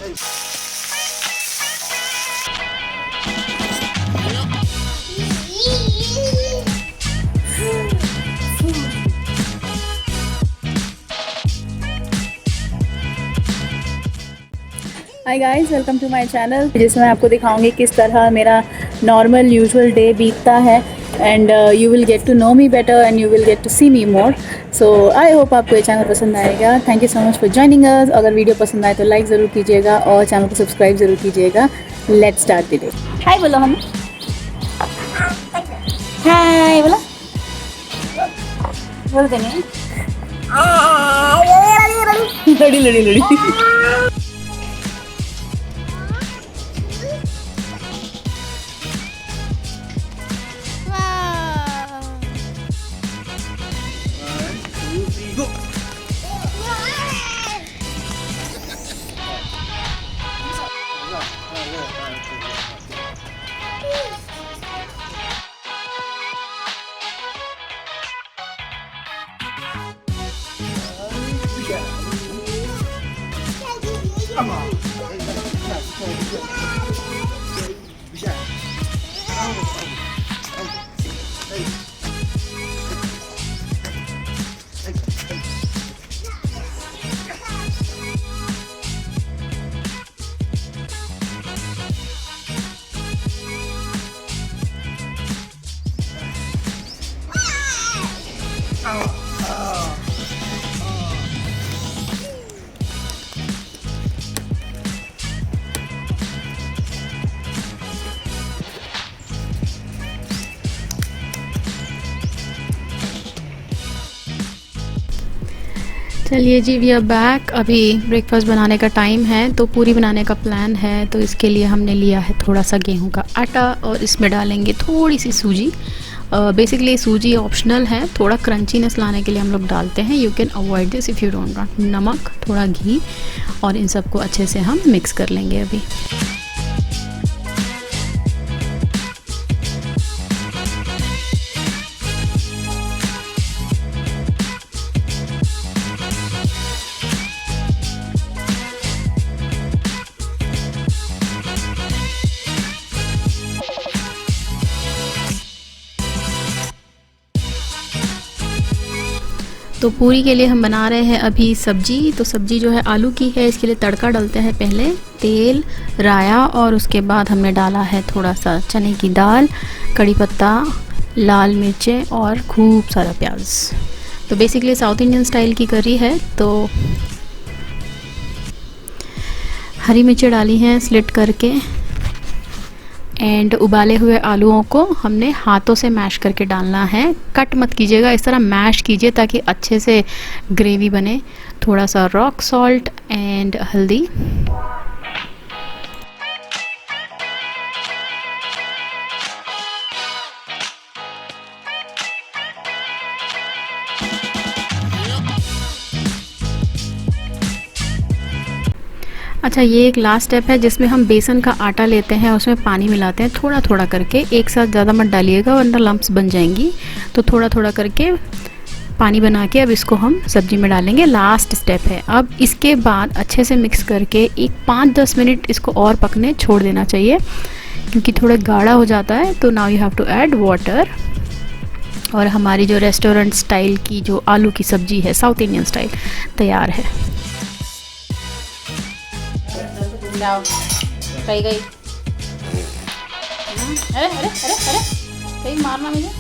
Hi guys, welcome to my channel, जिसमें मैं आपको दिखाऊंगी किस तरह मेरा नॉर्मल यूजुअल डे बीतता है and you will get to know me better and you will get to see me more. So I hope आपको ये चैनल पसंद आएगा। Thank you so much for joining us. अगर वीडियो पसंद आए तो लाइक ज़रूर कीजिएगा और चैनल को सब्सक्राइब ज़रूर कीजिएगा। Let's start the day. Hi बोलो हम। हाय बोलो, बोल देने। लड़ी लड़ी लड़ी। Come on. चलिए जी, वी आर बैक। अभी ब्रेकफास्ट बनाने का टाइम है, तो पूरी बनाने का प्लान है। तो इसके लिए हमने लिया है थोड़ा सा गेहूं का आटा और इसमें डालेंगे थोड़ी सी सूजी। बेसिकली सूजी ऑप्शनल है, थोड़ा क्रंचीनेस लाने के लिए हम लोग डालते हैं। You can avoid this if you don't want. नमक, थोड़ा घी और इन सबको अच्छे से हम मिक्स कर लेंगे अभी। तो पूरी के लिए हम बना रहे हैं अभी सब्जी। तो सब्जी जो है आलू की है। इसके लिए तड़का डालते हैं पहले तेल, राया और उसके बाद हमने डाला है थोड़ा सा चने की दाल, कड़ी पत्ता, लाल मिर्चें और खूब सारा प्याज। तो बेसिकली साउथ इंडियन स्टाइल की करी है। तो हरी मिर्चें डाली हैं स्लिट करके एंड उबाले हुए आलूओं को हमने हाथों से मैश करके डालना है। कट मत कीजिएगा, इस तरह मैश कीजिए ताकि अच्छे से ग्रेवी बने। थोड़ा सा रॉक सॉल्ट एंड हल्दी। अच्छा, ये एक लास्ट स्टेप है जिसमें हम बेसन का आटा लेते हैं, उसमें पानी मिलाते हैं थोड़ा थोड़ा करके। एक साथ ज़्यादा मत डालिएगा वरना लम्प्स बन जाएंगी। तो थोड़ा थोड़ा करके पानी बना के अब इसको हम सब्जी में डालेंगे। लास्ट स्टेप है। अब इसके बाद अच्छे से मिक्स करके एक 5-10 मिनट इसको और पकने छोड़ देना चाहिए, क्योंकि थोड़ा गाढ़ा हो जाता है। तो now you have to add water. और हमारी जो रेस्टोरेंट स्टाइल की जो आलू की सब्जी है, साउथ इंडियन स्टाइल, तैयार है। कहीं गई? अरे अरे अरे अरे, कहीं मारना मुझे।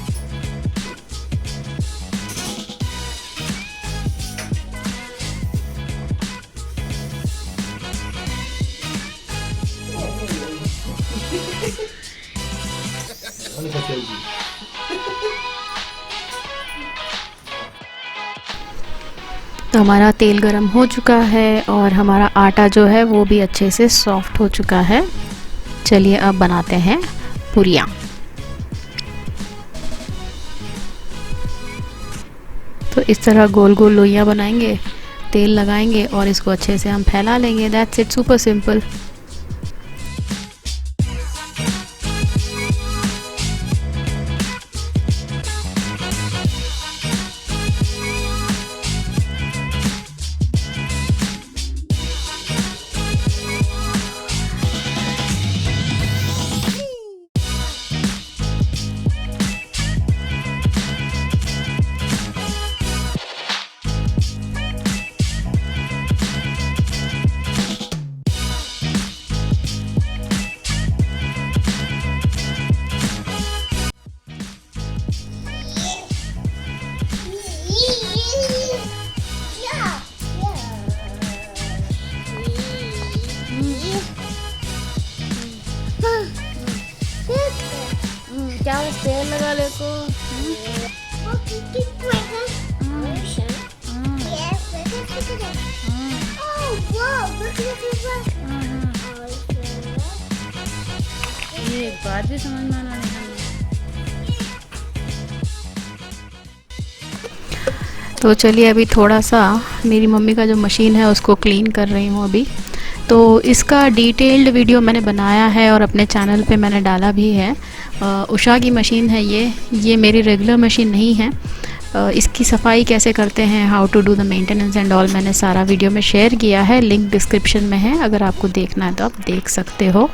तो हमारा तेल गरम हो चुका है और हमारा आटा जो है वो भी अच्छे से सॉफ्ट हो चुका है। चलिए अब बनाते हैं पूरियाँ। तो इस तरह गोल गोल लोइयाँ बनाएंगे, तेल लगाएंगे और इसको अच्छे से हम फैला लेंगे। That's it, super simple. इसको। ये एक बात भी समझ में आना नहीं। तो चलिए अभी थोड़ा सा मेरी मम्मी का जो मशीन है उसको क्लीन कर रही हूँ अभी। तो इसका डिटेल्ड वीडियो मैंने बनाया है और अपने चैनल पे मैंने डाला भी है। उषा की मशीन है ये मेरी रेगुलर मशीन नहीं है। इसकी सफाई कैसे करते हैं, how to do the maintenance and all, मैंने सारा वीडियो में शेयर किया है। लिंक डिस्क्रिप्शन में है, अगर आपको देखना है तो आप देख सकते हो।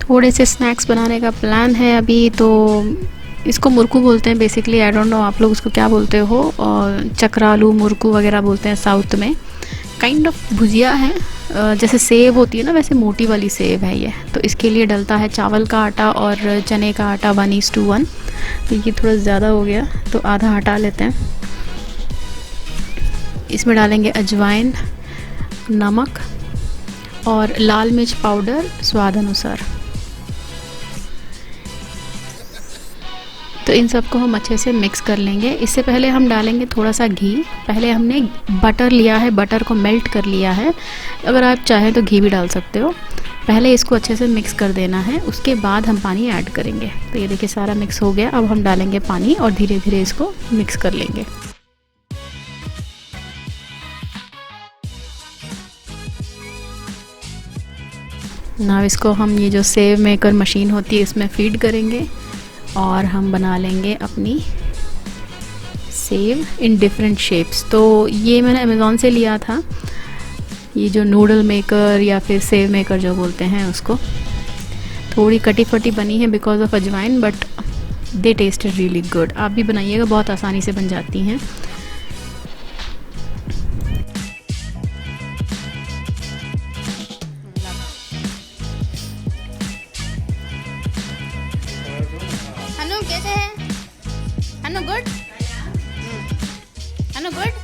थोड़े से स्नैक्स बनाने का प्लान है अभी। तो इसको मुरकू बोलते हैं बेसिकली, आई डोंट नो आप लोग उसको क्या बोलते हो। और चक्रालू मुरकू वगैरह बोलते हैं साउथ में। काइंड ऑफ भुजिया है, जैसे सेव होती है ना वैसे मोटी वाली सेव है ये। तो इसके लिए डलता है चावल का आटा और चने का आटा 1:1। तो ये थोड़ा ज़्यादा हो गया तो आधा हटा लेते हैं। इसमें डालेंगे अजवाइन, नमक और लाल मिर्च पाउडर स्वाद अनुसार। तो इन सबको हम अच्छे से मिक्स कर लेंगे। इससे पहले हम डालेंगे थोड़ा सा घी। पहले हमने बटर लिया है, बटर को मेल्ट कर लिया है। अगर आप चाहें तो घी भी डाल सकते हो। पहले इसको अच्छे से मिक्स कर देना है, उसके बाद हम पानी ऐड करेंगे। तो ये देखिए सारा मिक्स हो गया। अब हम डालेंगे पानी और धीरे धीरे इसको मिक्स कर लेंगे। ना इसको हम ये जो सेव मेकर मशीन होती है इसमें फीड करेंगे और हम बना लेंगे अपनी सेव इन डिफरेंट शेप्स। तो ये मैंने अमेज़ॉन से लिया था, ये जो नूडल मेकर या फिर सेव मेकर जो बोलते हैं उसको। थोड़ी कटी फटी बनी है बिकॉज ऑफ अजवाइन, but they tested really good. आप भी बनाइएगा, बहुत आसानी से बन जाती हैं। अनु कैसे है? अनु गुड? अनु गुड?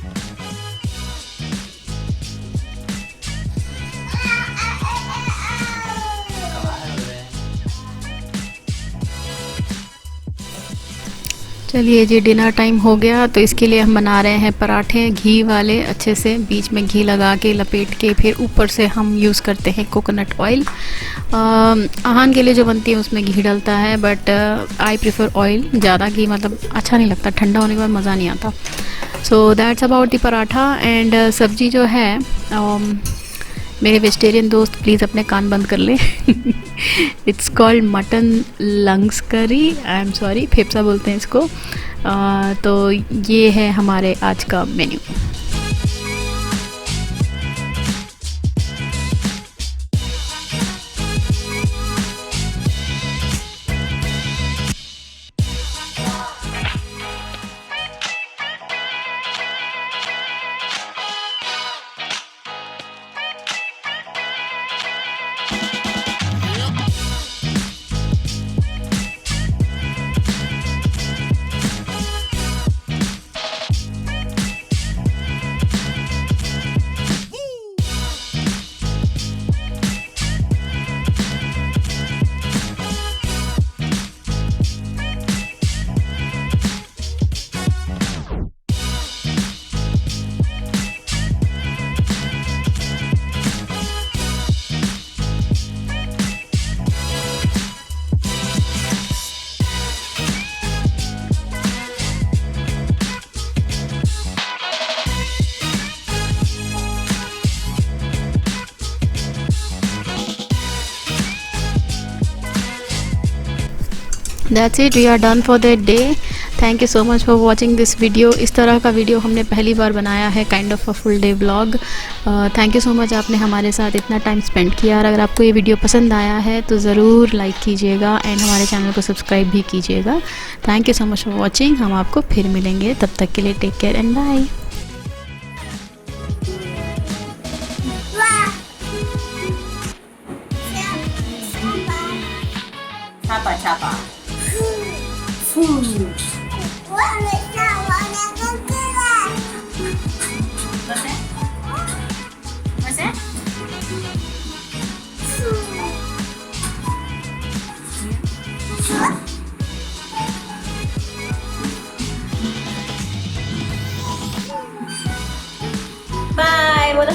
चलिए जी डिनर टाइम हो गया। तो इसके लिए हम बना रहे हैं पराठे घी वाले, अच्छे से बीच में घी लगा के लपेट के, फिर ऊपर से हम यूज़ करते हैं कोकोनट ऑयल। आहान के लिए जो बनती है उसमें घी डलता है, बट आई प्रेफर ऑयल। ज़्यादा घी मतलब अच्छा नहीं लगता, ठंडा होने के बाद मज़ा नहीं आता। So that's about the paratha. And सब्जी जो है मेरे वेजिटेरियन दोस्त प्लीज़ अपने कान बंद कर ले। इट्स कॉल्ड मटन लंग्स करी, आई एम सॉरी, फेफसा बोलते हैं इसको। तो ये है हमारे आज का menu. That's it, we are done for the day. Thank you so much for watching this video. इस तरह का वीडियो हमने पहली बार बनाया है, kind of a full day vlog. Thank you so much, आपने हमारे साथ इतना टाइम स्पेंड किया। और अगर आपको ये वीडियो पसंद आया है तो ज़रूर लाइक कीजिएगा एंड हमारे चैनल को सब्सक्राइब भी कीजिएगा। Thank you so much for watching. हम आपको फिर मिलेंगे, तब तक के लिए टेक केयर एंड बाय। छापा छापा बाय बोलो।